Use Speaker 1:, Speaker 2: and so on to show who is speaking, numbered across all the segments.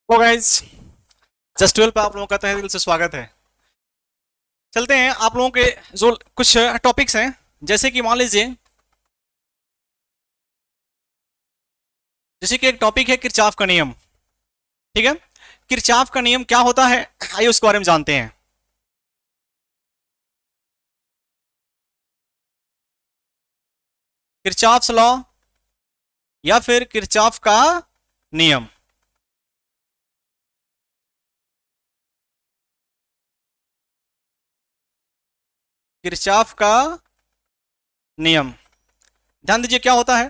Speaker 1: तो guys just 12 पे आप लोगों का तहे दिल से स्वागत है। चलते हैं आप लोगों के जो कुछ टॉपिक्स हैं, जैसे कि मान लीजिए, जैसे कि एक टॉपिक है किरचॉफ का नियम। ठीक है, किरचॉफ का नियम क्या होता है, आइए उसके बारे में जानते हैं। किरचॉफ्स लॉ या फिर किरचॉफ का नियम। किरचॉफ का नियम, ध्यान दीजिए क्या होता है।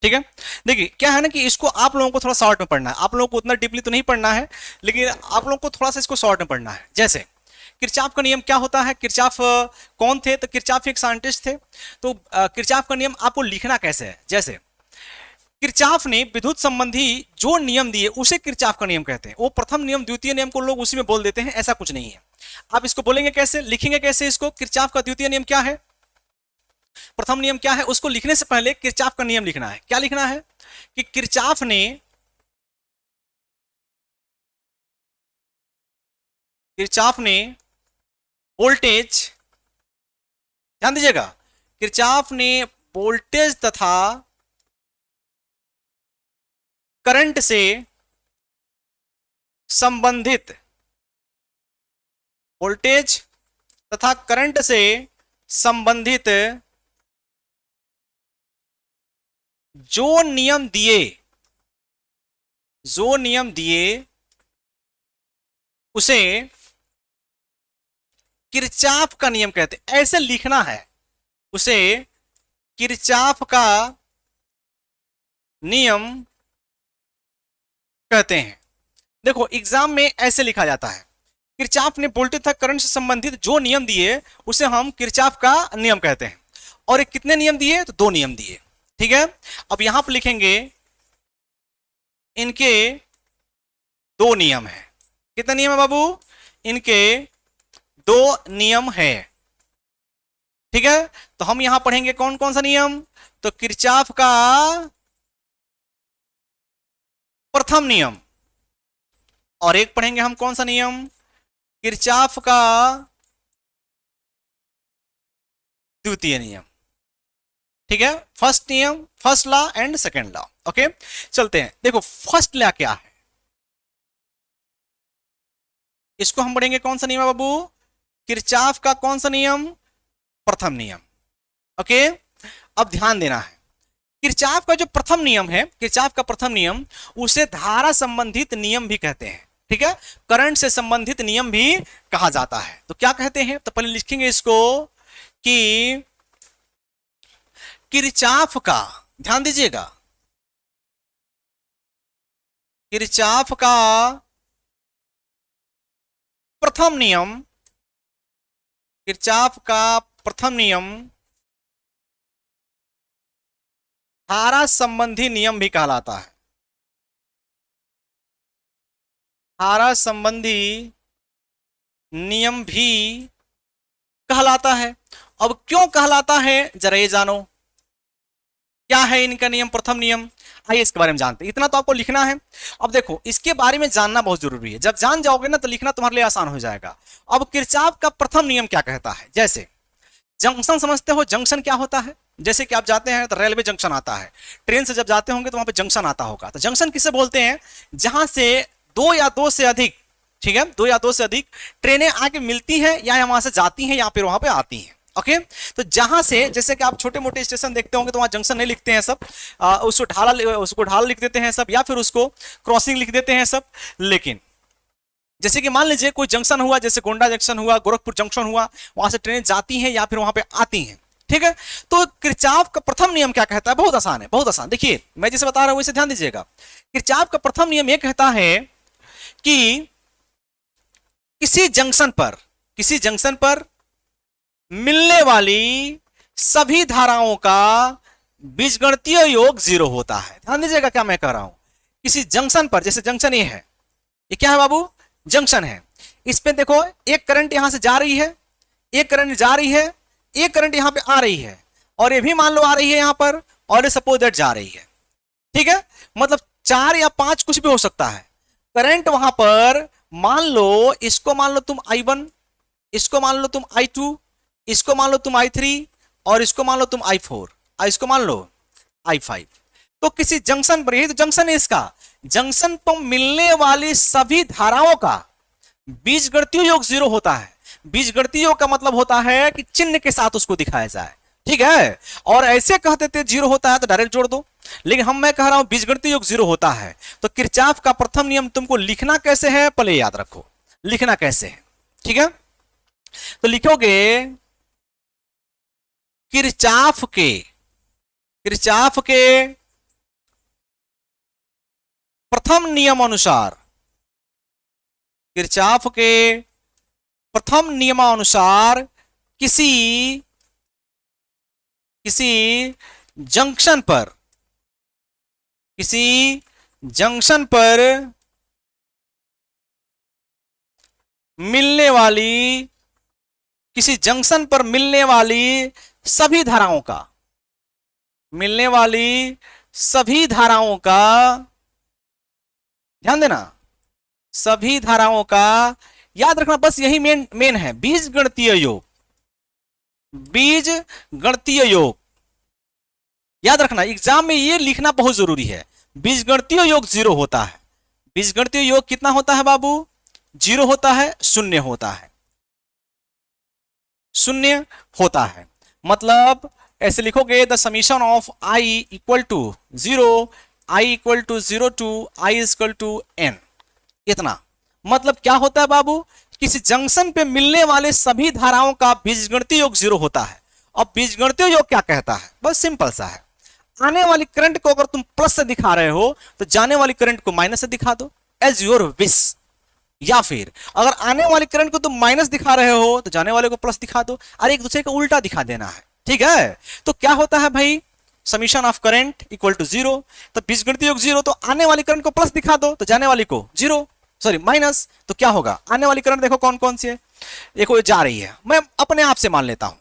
Speaker 1: ठीक है, देखिए क्या है ना कि इसको आप लोगों को थोड़ा शॉर्ट में पढ़ना है। आप लोगों को उतना डीपली तो नहीं पढ़ना है, लेकिन आप लोगों को थोड़ा सा इसको शॉर्ट में पढ़ना है। जैसे किरचॉफ का नियम क्या होता है, किरचॉफ कौन थे, तो किरचॉफ एक साइंटिस्ट थे। तो किरचॉफ का नियम आपको लिखना कैसे है, जैसे किरचॉफ ने विद्युत संबंधी जो नियम दिए उसे किरचॉफ का नियम कहते हैं। वो प्रथम नियम द्वितीय नियम को लोग उसी में बोल देते हैं, ऐसा कुछ नहीं है। आप इसको बोलेंगे कैसे, लिखेंगे कैसे इसको, किरचॉफ का द्वितीय नियम क्या है, प्रथम नियम क्या है, उसको लिखने से पहले किरचॉफ का नियम लिखना है। क्या लिखना है कि किरचॉफ ने वोल्टेज, ध्यान दीजिएगा, किरचॉफ ने वोल्टेज तथा करंट से संबंधित, वोल्टेज तथा करंट से संबंधित जो नियम दिए उसे किरचॉफ का नियम कहते हैं। ऐसे लिखना है, उसे किरचॉफ का नियम कहते हैं। देखो एग्जाम में ऐसे लिखा जाता है, किरचॉफ ने वोल्टेज तथा करंट से संबंधित जो नियम दिए उसे हम किरचॉफ का नियम कहते हैं। और एक कितने नियम दिए, तो दो नियम दिए। ठीक है, अब यहां पर लिखेंगे इनके दो नियम है। कितने नियम है बाबू, इनके दो नियम है। ठीक है, तो हम यहां पढ़ेंगे कौन कौन सा नियम, तो किरचॉफ का प्रथम नियम, और एक पढ़ेंगे हम कौन सा नियम, किरचॉफ का द्वितीय नियम। ठीक है, फर्स्ट नियम, first law and second law. Okay, चलते हैं। देखो फर्स्ट लॉ क्या है, इसको हम पढ़ेंगे कौन सा नियम है बाबू, किरचॉफ का कौन सा नियम, प्रथम नियम। ओके, अब ध्यान देना है, किरचॉफ का जो प्रथम नियम है, किरचॉफ का प्रथम नियम, उसे धारा संबंधित नियम भी कहते हैं। ठीक है, करंट से संबंधित नियम भी कहा जाता है। तो क्या कहते हैं, तो पहले लिखेंगे इसको कि किरचॉफ का, ध्यान दीजिएगा, किरचॉफ का प्रथम नियम, किरचॉफ का प्रथम नियम धारा संबंधी नियम भी कहलाता है। धारा संबंधी नियम भी कहलाता है। अब क्यों कहलाता है जरा ये जानो, क्या है इनका नियम, प्रथम नियम, आइए इसके बारे में जानते हैं। इतना तो आपको लिखना है। अब देखो इसके बारे में जानना बहुत जरूरी है, जब जान जाओगे ना तो लिखना तुम्हारे लिए आसान हो जाएगा। अब किरचॉफ का प्रथम नियम क्या कहता है, जैसे जंक्शन समझते हो, जंक्शन क्या होता है, जैसे कि आप जाते हैं तो रेलवे जंक्शन आता है, ट्रेन से जब जाते होंगे तो वहां पे जंक्शन आता होगा। तो जंक्शन किसे बोलते हैं, जहां से दो या दो से अधिक, ठीक है, दो या दो से अधिक ट्रेनें आके मिलती हैं या वहां से जाती हैं या फिर वहां पे आती हैं। ओके, तो जहां से, जैसे कि आप छोटे मोटे स्टेशन देखते होंगे तो वहां जंक्शन नहीं लिखते हैं सब, उसको ढाल लिख देते हैं सब, या फिर उसको क्रॉसिंग लिख देते हैं सब। लेकिन जैसे कि मान लीजिए कोई जंक्शन हुआ, जैसे गोंडा जंक्शन हुआ, गोरखपुर जंक्शन हुआ, वहां से ट्रेनें जाती हैं या फिर वहां पे आती हैं। ठीक है, तो किरचॉफ का प्रथम नियम क्या कहता है, बहुत आसान है, बहुत आसान। देखिए मैं जैसे बता रहा हूं इसे ध्यान दीजिएगा। किरचॉफ का प्रथम नियम यह कहता है कि किसी जंक्शन पर मिलने वाली सभी धाराओं का बीजगणितीय योग 0 होता है। ध्यान दीजिएगा क्या मैं कह रहा हूं, किसी जंक्शन पर, जैसे जंक्शन ये है, ये क्या है बाबू, जंक्शन है, इस पे देखो एक करंट यहां से जा रही है, एक करंट जा रही है, एक करंट यहां पे आ रही है, और ये भी मान लो आ रही है यहां पर, और ये सपोज दैट जा रही है। ठीक है, मतलब 4 या 5 कुछ भी हो सकता है, करंट वहां पर मान लो, इसको मान लो तुम I1, इसको मान लो तुम I2, इसको मान लो तुम I3 और इसको मान लो तुम I4, इसको मान लो I5। तो किसी जंक्शन पर, यही तो जंक्शन है इसका, जंक्शन पर मिलने वाली सभी धाराओं का बीजगणितीय योग 0 होता है। बीजगणितीय योग का मतलब होता है कि चिन्ह के साथ उसको दिखाया जाए, ठीक है। और ऐसे कहते थे 0 होता है तो डायरेक्ट जोड़ दो, लेकिन मैं कह रहा हूं बीजगणितीय योग 0 होता है। तो किरचॉफ का प्रथम नियम तुमको लिखना कैसे है, पहले याद रखो लिखना कैसे है, ठीक है। तो लिखोगे किरचॉफ के प्रथम नियम अनुसार, किरचॉफ के प्रथम नियमानुसार किसी जंक्शन पर, मिलने वाली सभी धाराओं का, ध्यान देना, सभी धाराओं का याद रखना, बस यही मेन है, बीजगणितीय योग याद रखना। एग्जाम में ये लिखना बहुत जरूरी है, बीजगणितीय योग 0 होता है। बीजगणितीय योग कितना होता है बाबू, 0 होता है, शून्य होता है। मतलब ऐसे लिखोगे the summation of I equal to 0, I equal to 0 to I equal to n, इतना। मतलब क्या होता है बाबू, किसी जंक्शन पे मिलने वाले सभी धाराओं का बीजगणितीय योग 0 होता है। अब बीजगणितीय योग क्या कहता है, बस सिंपल सा है, आने वाली करंट को अगर तुम प्लस से दिखा रहे हो तो जाने वाली करंट को माइनस से दिखा दो, एज योर विश। या फिर अगर आने वाली करंट को तुम माइनस दिखा रहे हो तो जाने वाले को प्लस दिखा दो, अरे एक दूसरे को उल्टा दिखा देना है, ठीक है। तो क्या होता है भाई, summation of current equal to 0, तो बीजगणितीय योग 0, तो आने वाली करंट को प्लस दिखा दो तो जाने वाली को 0, सॉरी माइनस। तो क्या होगा, आने वाली करंट देखो कौन कौन सी है, देखो जा रही है, मैं अपने आप से मान लेता हूं,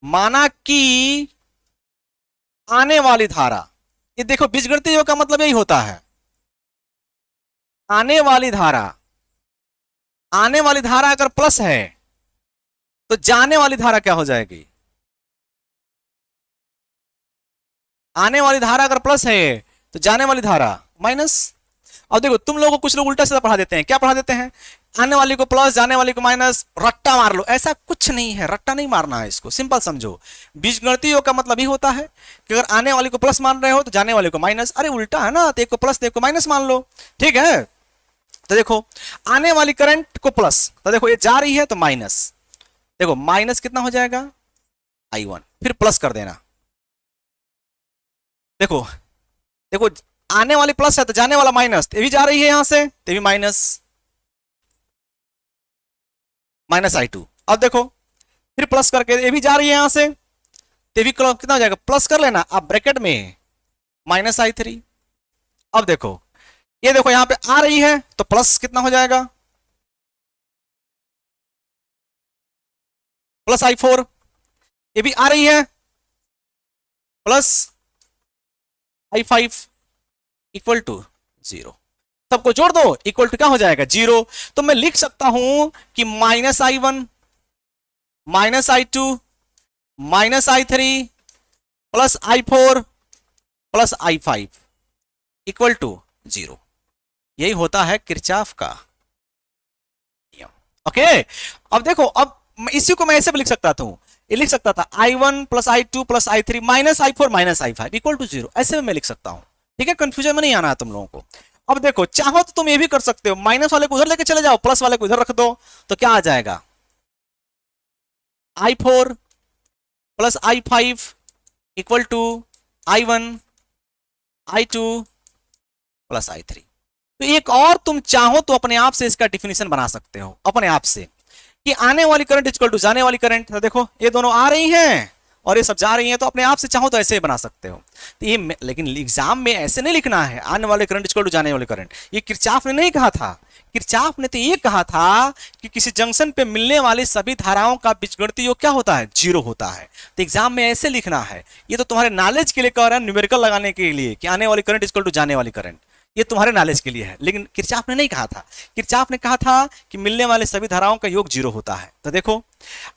Speaker 1: माना कि आने वाली धारा, ये देखो बीजगणितीय योग का मतलब यही होता है, आने वाली धारा अगर प्लस है तो जाने वाली धारा क्या हो जाएगी, आने वाली धारा अगर प्लस है तो जाने वाली धारा माइनस। अब देखो तुम लोगों को कुछ लोग उल्टा सीधा पढ़ा देते हैं, क्या पढ़ा देते हैं, आने वाली को प्लस जाने वाली को माइनस, रट्टा मार लो। ऐसा कुछ नहीं है, रट्टा नहीं मारना है, इसको सिंपल समझो। बीजगणितीय योग का मतलब ही होता है कि अगर आने वाली को प्लस मान रहे हो तो जाने वाले को माइनस, अरे उल्टा है ना, तो एक को प्लस तो एक को माइनस मान लो, ठीक है। तो देखो आने वाली करंट को प्लस, तो देखो ये जा रही है तो माइनस, देखो माइनस कितना हो जाएगा I1, फिर प्लस कर देना, देखो आने वाली प्लस है तो जाने वाला माइनस, ये भी जा रही है यहां से, तो भी माइनस I2। अब देखो फिर प्लस करके ये भी जा रही है यहां से, तो भी कितना हो जाएगा, प्लस कर लेना, अब ब्रैकेट में -I3। अब देखो ये देखो यहां पे आ रही है तो प्लस कितना हो जाएगा, +I4, ये भी आ रही है +I5 इक्वल टू 0, सबको जोड़ दो, इक्वल टू क्या हो जाएगा 0। तो मैं लिख सकता हूं कि -I1 -I2 -I3 +I4 +I5 equal to 0। यही होता है किरचॉफ का नियम, ओके। अब देखो, अब इसी को मैं ऐसे भी लिख सकता था, ये लिख सकता था I1 +I2 +I3 -I4 -I5 equal to 0, ऐसे में मैं लिख सकता हूं, ठीक है। कंफ्यूजन में नहीं आना है तुम लोगों को। अब देखो चाहो तो तुम ये भी कर सकते हो, माइनस वाले को उधर लेके चले जाओ, प्लस वाले को इधर रख दो, तो क्या आ जाएगा I4 +I5 equal to I1 I2 +I3। तो एक और तुम चाहो तो अपने आप से इसका डिफिनेशन बना सकते हो, अपने आप से, कि आने वाली करंट इक्वल टू जाने वाली करंट। तो देखो ये दोनों आ रही हैं और ये सब जा रही हैं, तो अपने आप से चाहो तो ऐसे ही बना सकते हो। तो ये लेकिन एग्जाम में ऐसे नहीं लिखना है, आने वाले करंट इक्वल टू जाने वाले करंट। ये किरचॉफ ने नहीं कहा था, किरचॉफ ने तो ये कहा था कि किसी जंक्शन पे मिलने वाली सभी धाराओं का बीजगणितीय योग क्या होता है, 0 होता है। तो एग्जाम में ऐसे लिखना है। ये तो तुम्हारे नॉलेज के लिए कह रहा है, न्यूमेरिकल लगाने के लिए, कि आने वाली करंट इक्वल टू जाने वाली करंट। ये तुम्हारे नॉलेज के लिए है, लेकिन किरचॉफ ने नहीं कहा था। किरचॉफ ने कहा था कि मिलने वाले सभी धाराओं का योग 0 होता है। तो देखो,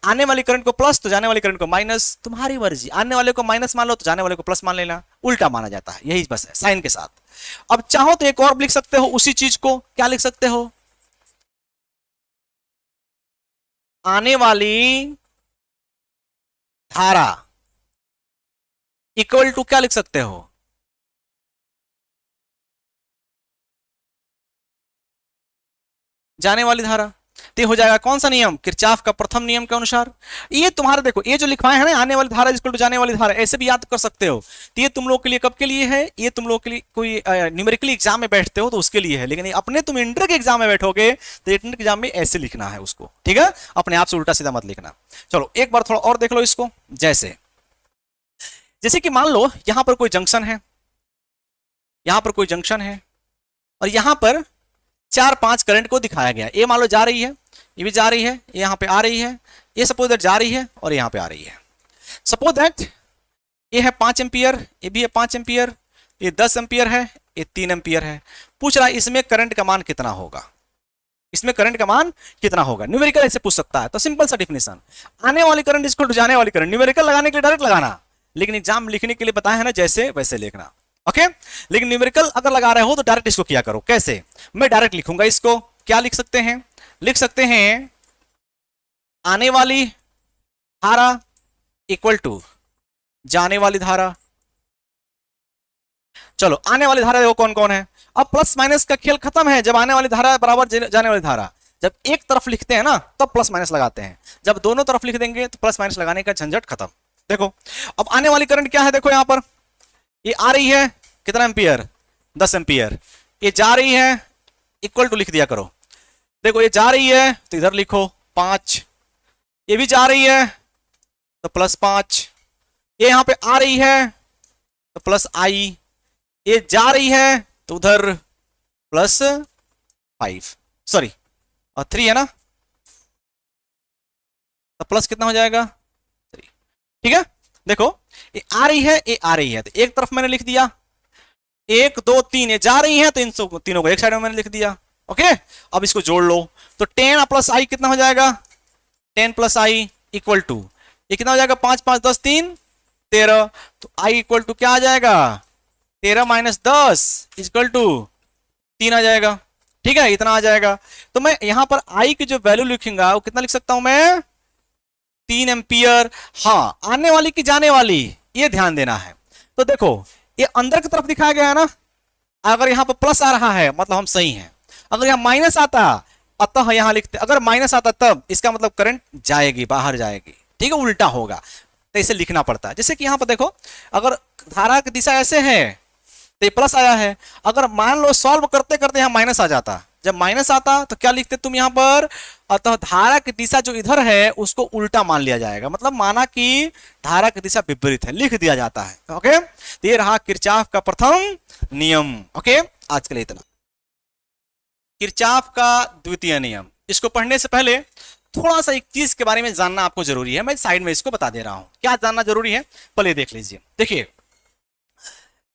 Speaker 1: आने वाली करंट को प्लस तो जाने वाली करंट को माइनस, तुम्हारी मर्जी, आने वाले को माइनस मान लो तो जाने वाले को प्लस मान लेना, उल्टा माना जाता है, यही बस है साइन के साथ। अब चाहो तो एक और लिख सकते हो उसी चीज को, क्या लिख सकते हो, आने वाली धारा इक्वल टू क्या लिख सकते हो, जाने वाली धारा। तो हो जाएगा कौन सा नियम, किरचॉफ का प्रथम नियम के अनुसार। ये तुम्हारे देखो, ये जो लिखवाए हैं ना, आने वाली धारा इक्वल टू जाने वाली धारा, ऐसे भी याद कर सकते हो। तो ये तुम लोग के लिए कब के लिए है, ये तुम लोग के लिए कोई न्यूमेरिकली एग्जाम में बैठते हो तो उसके लिए है, लेकिन अपने तुम इंटर के एग्जाम में बैठोगे तो इंटर के एग्जाम में ऐसे लिखना है उसको, ठीक है, अपने आप से उल्टा सीधा मत लिखना। चलो एक बार थोड़ा और देख लो इसको, जैसे कि मान लो यहां पर कोई जंक्शन है, यहां पर कोई जंक्शन है, और यहां पर 4-5 करंट को दिखाया गया। ये मान लो जा रही है, ये भी जा रही है, ये यहां पे आ रही है, ये सपोज दैट जा रही है और यहां पे आ रही है। सपोज दैट ये है 5 एम्पियर, ये भी है 5 एम्पियर, ये 10 एम्पियर है, ये 3 एम्पियर है। पूछ रहा है इसमें करंट का मान कितना होगा, इसमें करंट का मान कितना होगा, न्यूमेरिकल ऐसे पूछ सकता है। तो सिंपल सा डिफिनेशन, आने वाली करंट इक्वल टू जाने वाली करंट, न्यूमेरिकल लगाने के लिए डायरेक्ट लगाना, लेकिन एग्जाम लिखने के लिए बताया है ना जैसे वैसे लिखना, ओके। लेकिन न्यूमेरिकल अगर लगा रहे हो तो डायरेक्ट इसको किया करो। कैसे, मैं डायरेक्ट लिखूंगा इसको, क्या लिख सकते हैं, लिख सकते हैं आने वाली धारा इक्वल टू जाने वाली धारा। चलो आने वाली धारा देखो कौन कौन है। अब प्लस माइनस का खेल खत्म है, जब आने वाली धारा बराबर जाने वाली धारा, जब एक तरफ लिखते हैं ना तब प्लस माइनस लगाते हैं, जब दोनों तरफ लिख देंगे तो प्लस माइनस लगाने का झंझट खत्म। देखो अब आने वाली करंट क्या है, देखो यहां पर ये आ रही है कितना एम्पियर, 10 एम्पियर, ये जा रही है इक्वल टू लिख दिया करो। देखो ये जा रही है तो इधर लिखो 5, ये भी जा रही है तो +5, ये यहां पे आ रही है तो +i, ये जा रही है तो उधर +5, सॉरी और 3 है ना, तो प्लस कितना हो जाएगा 3, ठीक है। देखो ये आ रही है, ये आ रही है, तो एक तरफ मैंने लिख दिया 1 2 3, ये जा रही है तो इन सब तीनों को एक साइड में मैंने लिख दिया, ओके। अब इसको जोड़ लो तो 10 + i कितना हो जाएगा, 10 + i इक्वल टू, ये कितना हो जाएगा 5 5 10 3 13, तो i इक्वल टू क्या आ जाएगा 13 - 10 इक्वल टू 3 आ जाएगा, ठीक है, इतना आ जाएगा। तो मैं यहां पर i की जो वैल्यू लिखूंगा वो कितना लिख सकता हूं मैं, 3 एम्पियर। हाँ, आने वाली की जाने वाली, ये ध्यान देना है। तो देखो ये अंदर की तरफ दिखाया गया है ना, अगर यहां पर प्लस आ रहा है मतलब हम सही हैं, अगर यहां माइनस आता अतः यहां लिखते, अगर माइनस आता तब इसका मतलब करंट जाएगी, बाहर जाएगी, ठीक है, उल्टा होगा, तो इसे लिखना पड़ता है। जैसे कि यहां पर देखो अगर धारा की दिशा ऐसे है तो ये प्लस आया है, अगर मान लो सॉल्व करते करते यहां माइनस आ जाता, जब माइनस आता तो क्या लिखते तुम यहां पर, अतः धारा की दिशा जो इधर है उसको उल्टा मान लिया जाएगा, मतलब माना कि धारा की दिशा विपरीत है, लिख दिया जाता है, ओके। तो ये रहा किरचॉफ का प्रथम नियम, ओके। आज के लिए इतना। किरचॉफ का द्वितीय नियम, इसको पढ़ने से पहले थोड़ा सा एक चीज के बारे में जानना आपको जरूरी है, मैं साइड में इसको बता दे रहा हूं, क्या जानना जरूरी है पहले देख लीजिए। देखिए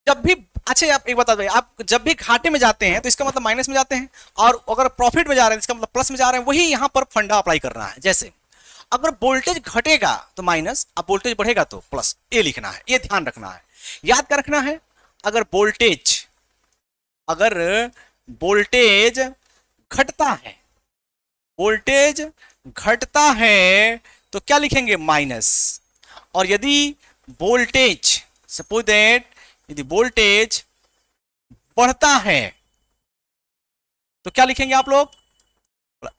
Speaker 1: जब भी, अच्छा आप एक बता दो, आप जब भी घाटे में जाते हैं तो इसका मतलब माइनस में जाते हैं, और अगर प्रॉफिट में जा रहे हैं इसका मतलब प्लस में जा रहे हैं, वही यहां पर फंडा अप्लाई करना है। जैसे अगर वोल्टेज घटेगा तो माइनस, अब वोल्टेज बढ़ेगा तो प्लस, ये लिखना है, ये ध्यान रखना है, याद कर रखना है। अगर वोल्टेज घटता है, वोल्टेज घटता है तो क्या लिखेंगे माइनस, और यदि वोल्टेज, सपोज दैट यदि वोल्टेज बढ़ता है तो क्या लिखेंगे आप लोग,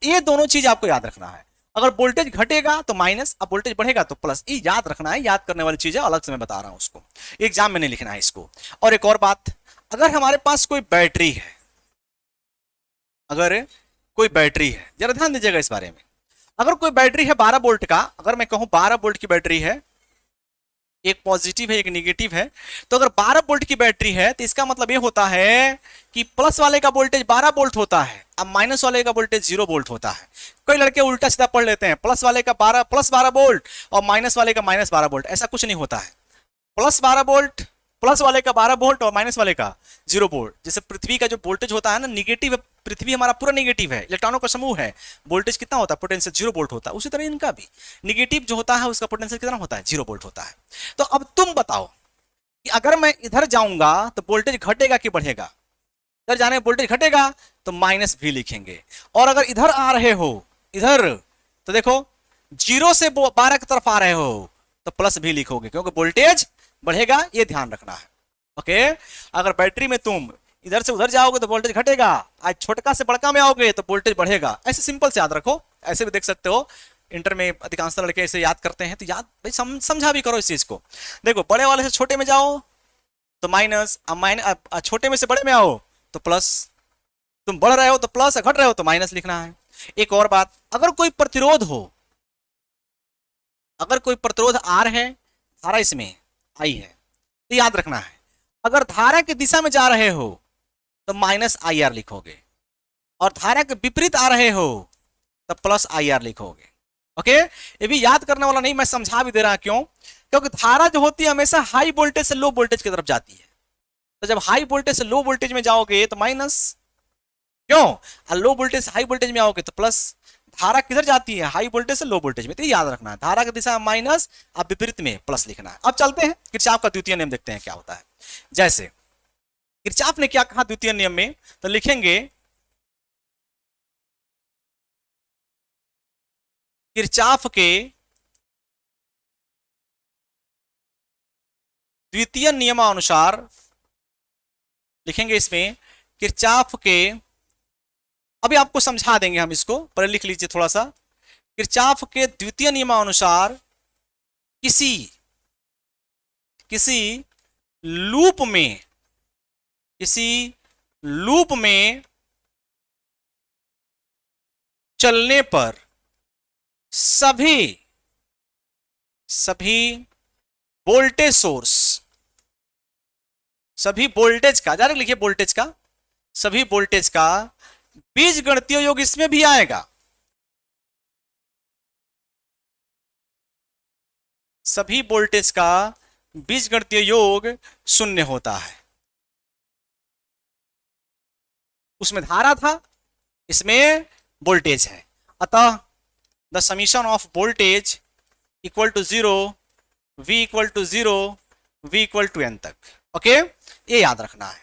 Speaker 1: ये दोनों चीज आपको याद रखना है। अगर वोल्टेज घटेगा तो माइनस, अब वोल्टेज बढ़ेगा तो प्लस, ये याद रखना है, याद करने वाली चीज है, अलग से मैं बता रहा हूं उसको, एग्जाम में नहीं लिखना है इसको। और एक और बात, अगर हमारे पास कोई बैटरी है, अगर कोई बैटरी है, जरा ध्यान दीजिएगा इस बारे में, अगर कोई बैटरी है 12 वोल्ट का, अगर मैं कहूं 12 वोल्ट की बैटरी है, एक पॉजिटिव है एक नेगेटिव है, तो अगर 12 वोल्ट की बैटरी है तो इसका मतलब ये होता है कि प्लस वाले का वोल्टेज 12 वोल्ट होता है, अब माइनस वाले का वोल्टेज 0 वोल्ट होता है। कोई लड़के उल्टा सीधा पढ़ लेते हैं, प्लस वाले का +12 वोल्ट और माइनस वाले का -12 वोल्ट, ऐसा कुछ नहीं होता है। +12 वोल्ट प्लस वाले का 12 वोल्ट और माइनस वाले का 0 वोल्ट। जैसे पृथ्वी का जो वोल्टेज होता है ना, निगेटिव है, पृथ्वी हमारा पूरा निगेटिव है, इलेक्ट्रॉनों का समूह है, वोल्टेज कितना होता है, पोटेंशियल 0 वोल्ट होता है। उसी तरह इनका भी निगेटिव जो होता है उसका पोटेंशियल कितना होता है, 0 वोल्ट होता है। तो अब तुम बताओ कि अगर मैं इधर जाऊंगा तो वोल्टेज घटेगा कि बढ़ेगा? इधर जाने वोल्टेज घटेगा तो माइनस भी लिखेंगे, और अगर इधर आ रहे हो इधर तो देखो 0 से 12 की तरफ आ रहे हो तो प्लस भी लिखोगे, क्योंकि वोल्टेज बढ़ेगा, ये ध्यान रखना है। ओके, अगर बैटरी में तुम इधर से उधर जाओगे तो वोल्टेज घटेगा, आज छोटका से बड़का में आओगे तो वोल्टेज बढ़ेगा। ऐसे सिंपल से याद रखो, ऐसे भी देख सकते हो, इंटर में अधिकांश लड़के ऐसे याद करते हैं, तो याद भाई समझा भी करो इस चीज को। देखो बड़े वाले से छोटे में जाओ तो माइनस, अब छोटे में से बड़े में आओ तो प्लस, तुम बढ़ रहे हो तो प्लस, घट रहे हो तो माइनस लिखना है। एक और बात, अगर कोई प्रतिरोध हो, अगर कोई प्रतिरोध आर है, धारा इसमें आई है, तो याद रखना है अगर धारा की दिशा में जा रहे हो तो माइनस आई आर लिखोगे, और धारा के विपरीत आ रहे हो तो प्लस आई आर लिखोगे। ओके, ये भी याद करने वाला नहीं, मैं समझा भी दे रहा, क्यों? क्योंकि धारा जो होती है हमेशा हाई वोल्टेज से लो वोल्टेज की तरफ जाती है, तो जब हाई वोल्टेज से लो वोल्टेज में जाओगे तो माइनस, क्यों? और लो वोल्टेज से हाई वोल्टेज में आओगे तो प्लस। धारा किधर जाती है, हाई वोल्टेज से लो वोल्टेज में, तो याद रखना है धारा की दिशा माइनस, अब विपरीत में प्लस लिखना है। अब चलते हैं किरचॉफ का द्वितीय नियम, देखते हैं क्या होता है। जैसे किरचॉफ ने क्या कहा द्वितीय नियम में, तो लिखेंगे किरचॉफ के द्वितीय नियमानुसार, लिखेंगे इसमें किरचॉफ के, अभी आपको समझा देंगे हम इसको, पर लिख लीजिए थोड़ा सा। किरचॉफ के द्वितीय नियमानुसार किसी लूप में चलने पर सभी वोल्टेज सोर्स, सभी वोल्टेज का, डायरेक्ट लिखिए वोल्टेज का, सभी वोल्टेज का बीजगणितीय योग इसमें भी आएगा, सभी वोल्टेज का बीजगणितीय योग 0 होता है। उसमें धारा था, इसमें वोल्टेज है, अतः the summation of voltage equal to 0, v equal to 0, v equal to n तक। ओके, ये याद रखना है,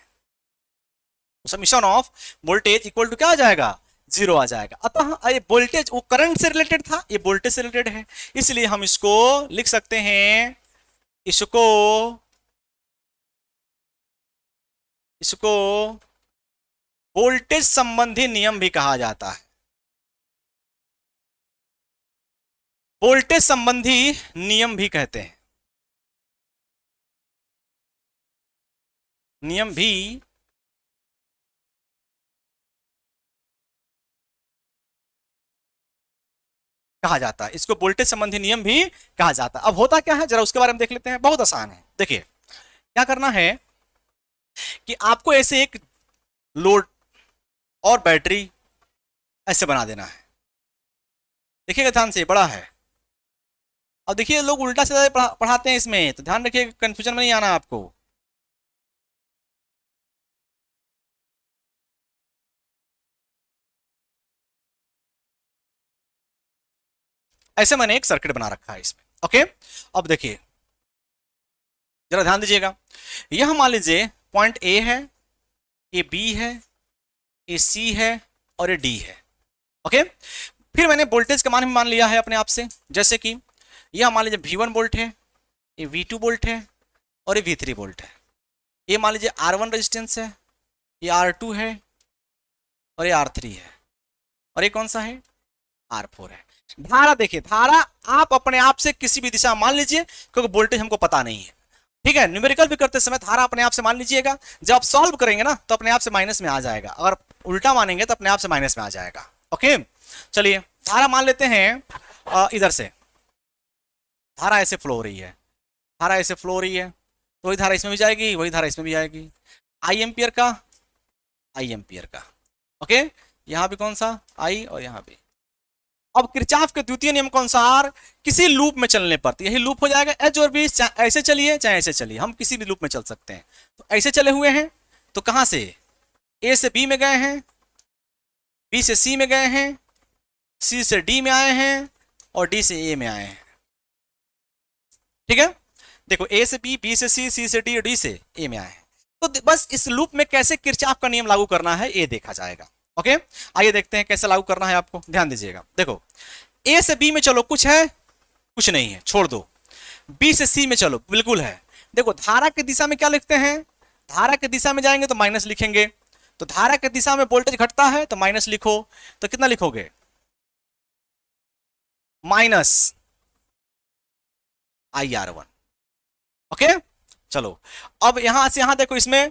Speaker 1: summation of voltage equal to क्या आ जाएगा, 0 आ जाएगा। अतः ये वोल्टेज वो करंट से रिलेटेड था, ये वोल्टेज से रिलेटेड है, इसलिए हम इसको लिख सकते हैं, इसको वोल्टेज संबंधी नियम भी कहा जाता है, वोल्टेज संबंधी नियम भी कहते हैं, नियम भी कहा जाता है, इसको वोल्टेज संबंधी नियम भी कहा जाता है। अब होता क्या है जरा उसके बारे में देख लेते हैं, बहुत आसान है। देखिए क्या करना है कि आपको ऐसे एक लोड और बैटरी ऐसे बना देना है, देखिएगा ध्यान से, बड़ा है। अब देखिए लोग उल्टा सीधा पढ़ाते हैं इसमें, तो ध्यान रखिए कंफ्यूजन में नहीं आना आपको। ऐसे मैंने एक सर्किट बना रखा है इसमें। ओके, अब देखिए जरा ध्यान दीजिएगा, यह मान लीजिए पॉइंट ए है, ये बी है, ये सी है और ये डी है। ओके, फिर मैंने वोल्टेज का मान भी मान लिया है अपने आप से, जैसे कि यह मान लीजिए V1 वोल्ट है, ये V2 वोल्ट है और ये V3 वोल्ट है। ये मान लीजिए R1 रेजिस्टेंस है, ये R2 है और ये R3 है, और ये कौन सा है, R4 है। धारा देखिए, धारा आप अपने आप से किसी भी दिशा मान लीजिए, क्योंकि वोल्टेज हमको पता नहीं है। ठीक है, न्यूमेरिकल भी करते समय धारा अपने आप से मान लीजिएगा, जब आप सॉल्व करेंगे ना तो अपने आप से माइनस में आ जाएगा, अगर उल्टा मानेंगे तो अपने आप से माइनस में आ जाएगा। ओके, चलिए धारा मान लेते हैं इधर से, धारा ऐसे फ्लो हो रही है, धारा ऐसे फ्लो हो रही है, तो वही धारा इसमें भी जाएगी, वही धारा इसमें भी जाएगी, आई एम्पियर का, आई एम्पियर का। ओके, यहाँ भी कौन सा, आई, और यहाँ भी अब किरचॉफ के द्वितीय नियम के अनुसार किसी लूप में चलने पर, तो यही लूप हो जाएगा एच और बी, ऐसे चलिए चाहे ऐसे चलिए, हम किसी भी लूप में चल सकते हैं। तो ऐसे चले हुए हैं, तो कहां से ए से बी में गए हैं, बी से सी में गए हैं, सी से डी में आए हैं और डी से ए में आए हैं। ठीक है, देखो ए से बी, बी से सी से डी और डी से ए में आए हैं। तो बस इस लूप में कैसे किरचॉफ का नियम लागू करना है ये देखा जाएगा। ओके, आइए देखते हैं कैसे लागू करना है, आपको ध्यान दीजिएगा। देखो ए से बी में चलो, कुछ है, कुछ नहीं है, छोड़ दो। बी से सी में चलो, बिल्कुल है। देखो धारा की दिशा में क्या लिखते हैं, धारा की दिशा में जाएंगे तो माइनस लिखेंगे, तो धारा की दिशा में वोल्टेज घटता है तो माइनस लिखो, तो कितना लिखोगे, माइनस IR1। ओके, चलो अब यहां से यहां देखो, इसमें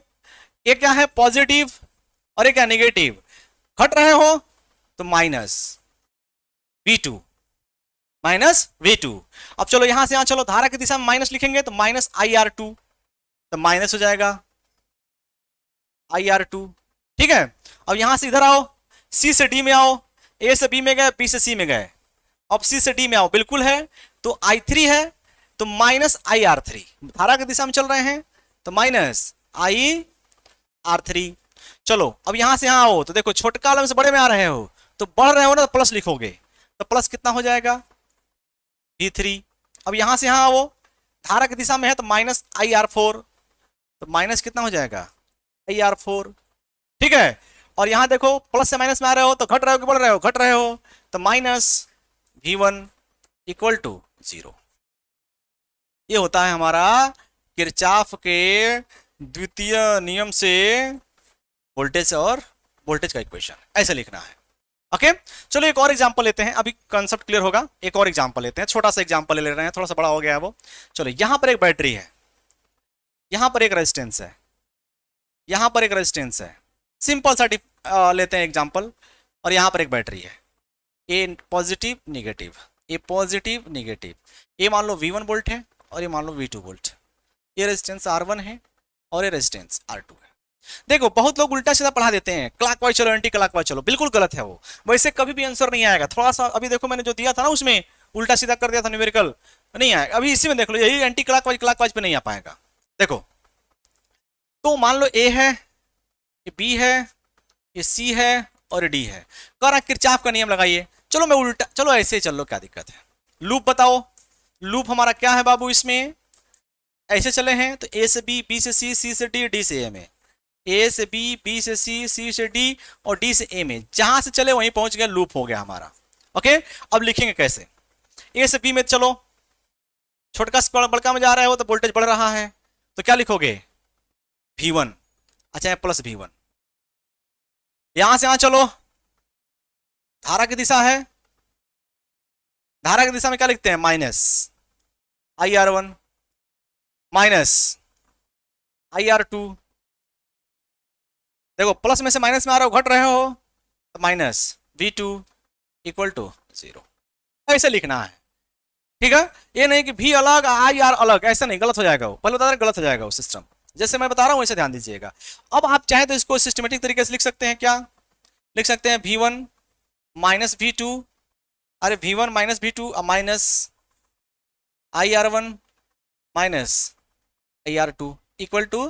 Speaker 1: एक क्या है पॉजिटिव और एक क्या नेगेटिव, घट रहे हो तो माइनस V2, माइनस V2। अब चलो यहां से यहां चलो, धारा की दिशा में माइनस लिखेंगे तो माइनस IR2, तो माइनस हो जाएगा IR2। ठीक है, अब यहां से इधर आओ, C से D में आओ, A से B में गए, B से C में गए, अब C से D में आओ, बिल्कुल है, तो I3 है, तो माइनस IR3, धारा की दिशा में चल रहे हैं तो माइनस IR3। चलो अब यहां से यहां आओ, तो देखो छोटका वाले से बड़े में आ रहे हो, तो बढ़ रहे हो ना, तो प्लस लिखोगे, तो प्लस कितना हो जाएगा V3। अब यहां से यहां आओ, धारा की दिशा में है तो माइनस IR4, तो माइनस कितना हो जाएगा IR4। ठीक है, और यहां देखो प्लस से माइनस में आ रहे हो, तो घट रहे हो कि बढ़ रहे हो, घट रहे हो, तो माइनस V1 इक्वल टू 0। ये होता है हमारा किरचॉफ के द्वितीय नियम से वोल्टेज और वोल्टेज का इक्वेशन, ऐसे लिखना है। ओके, चलो एक और एग्जांपल लेते हैं, अभी कंसेप्ट क्लियर होगा। एक और एग्जांपल लेते हैं, छोटा सा एग्जांपल ले रहे हैं, थोड़ा सा बड़ा हो गया है वो। चलो यहां पर एक बैटरी है, यहां पर एक रेजिस्टेंस है, यहां पर एक रेजिस्टेंस है, सिंपल सा लेते हैं एग्जांपल, और यहां पर एक बैटरी है, ए पॉजिटिव निगेटिव, ए पॉजिटिव निगेटिव, ए मान लो V1 वोल्ट है और ये मान लो V2 वोल्ट, ये रेजिस्टेंस R1 है और ये रेजिस्टेंस R2 है। देखो बहुत लोग उल्टा सीधा पढ़ा देते हैं, क्लॉकवाइज चलो एंटी क्लॉकवाइज चलो, बिल्कुल गलत है वो, वैसे कभी भी आंसर नहीं आएगा। थोड़ा सा अभी देखो मैंने जो दिया था ना, उसमें उल्टा सीधा कर दिया था, न्यूमेरिकल नहीं आएगा। अभी इसी में देख लो, यही एंटी क्लॉकवाइज क्लॉकवाइज पे नहीं आ पाएगा। देखो तो मान लो ए है, ये बी है, ये सी है और ये डी है, कह रहा किरचॉफ का नियम लगाइए। चलो मैं उल्टा, चलो ऐसे ही चलो, क्या दिक्कत है। लूप बताओ, लूप हमारा क्या है बाबू, इसमें ऐसे चले हैं तो ए से बी, बी से सी, सी से डी, डी से ए में, ए से बी, बी से सी, सी से डी और डी से ए में, जहां से चले वहीं पहुंच गया, लूप हो गया हमारा। ओके, अब लिखेंगे कैसे, ए से बी में चलो, छोटका से बड़का में जा रहे हो तो वोल्टेज बढ़ रहा है, तो क्या लिखोगे V1, अच्छा प्लस V1। यहां से यहां चलो, धारा की दिशा है, धारा की दिशा में क्या लिखते हैं, माइनस IR1 माइनस IR2। देखो प्लस में से माइनस में आ रहे हो, घट रहे हो, तो माइनस V2 इक्वल टू 0, ऐसे लिखना है। ठीक है, ये नहीं कि V अलग IR अलग, ऐसा नहीं, गलत हो जाएगा वो, पहले बता रहे गलत हो जाएगा वो सिस्टम, जैसे मैं बता रहा हूं वैसे ध्यान दीजिएगा। अब आप चाहे तो इसको सिस्टमेटिक तरीके से लिख सकते हैं, क्या लिख सकते हैं, V1 माइनस V2, अरे V1 minus V2 minus IR1 minus IR2 equal to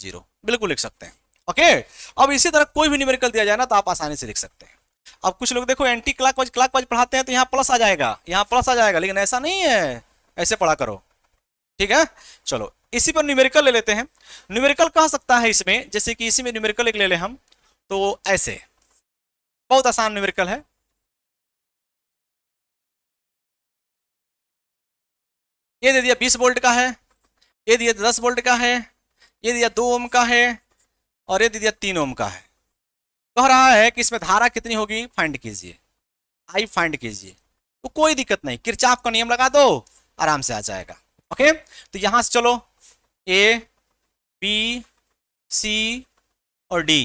Speaker 1: 0, बिल्कुल लिख सकते हैं। ओके, अब इसी तरह कोई भी न्यूमेरिकल दिया जाए ना तो आप आसानी से लिख सकते हैं। अब कुछ लोग देखो एंटी क्लॉकवाइज क्लॉकवाइज पढ़ाते हैं तो यहाँ प्लस आ जाएगा, यहाँ प्लस आ जाएगा, लेकिन ऐसा नहीं है, ऐसे पढ़ा करो। ठीक है, चलो इसी पर न्यूमेरिकल ले लेते हैं। न्यूमेरिकल कह सकता है इसमें, जैसे कि इसी में न्यूमेरिकल एक ले ले हम, तो ऐसे बहुत आसान न्यूमेरिकल है। ये दे दिया 20 वोल्ट का है, ये दिया 10 वोल्ट का है, ये दिया 2 ओम का है और ये दे दिया 3 ओम का है। कह रहा है कि इसमें धारा कितनी होगी फाइंड कीजिए, आई फाइंड कीजिए। तो कोई दिक्कत नहीं, किरचॉफ का नियम लगा दो, आराम से आ जाएगा। ओके, तो यहां से चलो ए बी सी और D,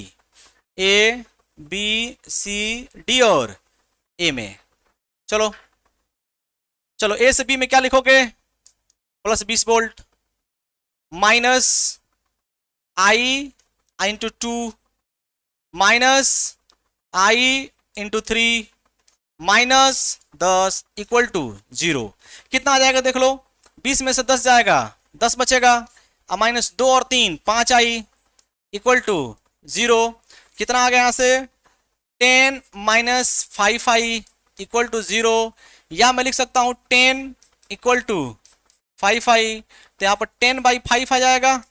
Speaker 1: A B C D और ए में, चलो चलो ए से बी में क्या लिखोगे, plus 20 volt minus I into 2 minus I into 3 -10 equal to 0। कितना आ जाएगा देख लो, 20 में से 10 जाएगा, 10 बचेगा, अब -2 और 3 5 आई इक्वल टू 0। कितना आ गया यहाँ से, 10 - 5 आई इक्वल टू 0, या मैं लिख सकता हूँ 10 इक्वल टू 5 आई, तो यहाँ पर 10/5 आ जाएगा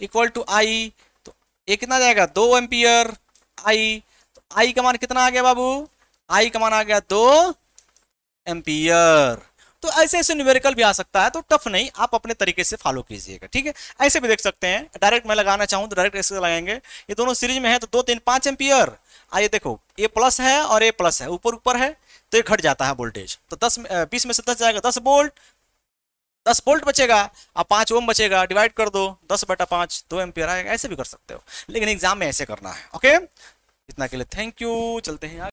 Speaker 1: इक्वल टू आई, तो ये कितना आ जाएगा 2 एम्पियर आई। तो आई का मान कितना आ गया बाबू, आई का मान आ गया 2 एम्पियर। तो ऐसे ऐसे न्यूमेरिकल भी आ सकता है, तो टफ नहीं, आप अपने तरीके से फॉलो कीजिएगा, ठीक है। ऐसे भी देख सकते हैं, डायरेक्ट मैं लगाना चाहूँ तो डायरेक्ट ऐसे लगाएंगे, ये दोनों सीरीज में है तो 2 3 5 एम्पियर। आइए देखो, ये प्लस है और ये प्लस है, ऊपर ऊपर है तो ये घट जाता है वोल्टेज, तो 20 में से 10 जाएगा, 10 वोल्ट, 10 वोल्ट बचेगा, अब 5 ओम बचेगा, डिवाइड कर दो 10/5, 2 एम्पियर आएगा। ऐसे भी कर सकते हो, लेकिन एग्जाम में ऐसे करना है, ओके। इतना के लिए थैंक यू, चलते हैं आगे।